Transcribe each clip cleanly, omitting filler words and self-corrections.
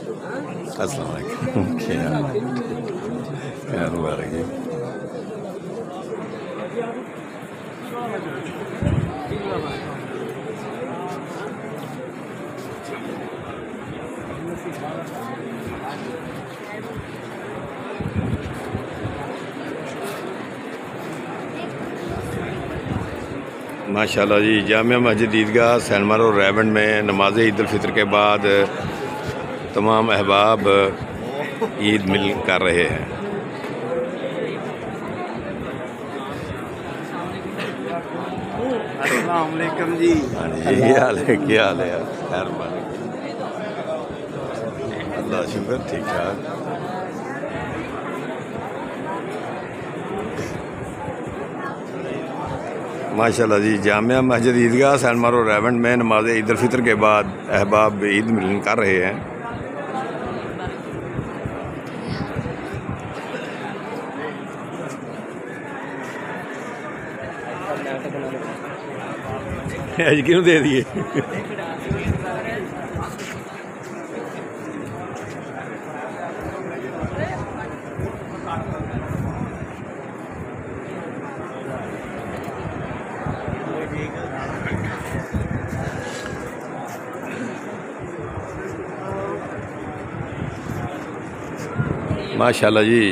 अस्सलाम वालेकुम। खैर मुबारक जी। माशाल्लाह जी, जामिया मस्जिद ईदगाह शर्मा और रायविंड में नमाज ईद उल फितर के बाद तमाम अहबाब ईद मिल कर रहे हैं। अस्सलाम वालेकुम जी। क्या हाल है? क्या हाल है? खैर अल्लाह शुक्र, ठीक ठाक। माशाल्लाह जी, जामिया मस्जिद ईदगाह शर्मा और रायविंड में नमाज ईद उल फितर के बाद अहबाब ईद मिलन कर रहे हैं। आज क्यों दे दिए? माशाल्लाह जी,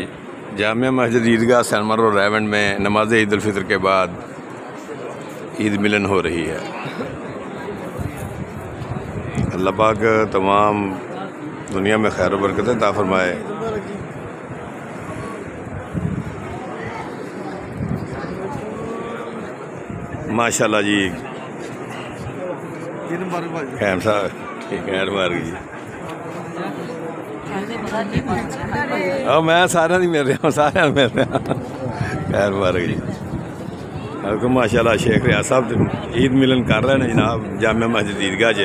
जामिया मस्जिद ईदगाह शर्मा और रायविंड में नमाज ईद उल फितर के बाद ईद मिलन हो रही है। अल्लाह पाक तमाम दुनिया में खैर बरकत अता फरमाए। माशाल्लाह जी, खैर साहब ठीक है मुबारक जी। मैं सारे दी मिल रहा, सारे मिल रहा। खैर मुबारक जी। माशाल्लाह शेख रियाज साहब ईद मिलन कर रहे हैं जनाब जामिया मस्जिद ईदगाह च।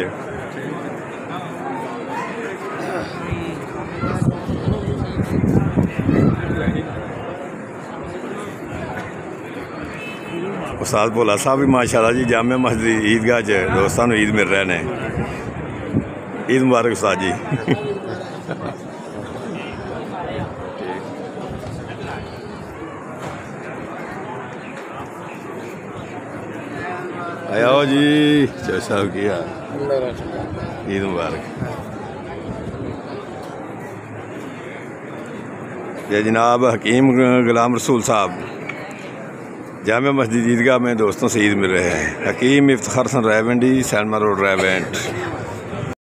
उस्ताद भोला साहब भी माशाल्लाह जी जामिया मस्जिद ईदगाह च दोस्तों ईद मिल रहे हैं। ईद मुबारक उस्ताद जी। आओ जी चौधरी साहब की ईद मुबारक। ये जनाब हकीम गुलाम रसूल साहब जामिया मस्जिद ईदगाह में दोस्तों से ईद मिल रहे हैं। हकीम इफ्तिखार रैविंडी शर्मा रोड राइवेंट।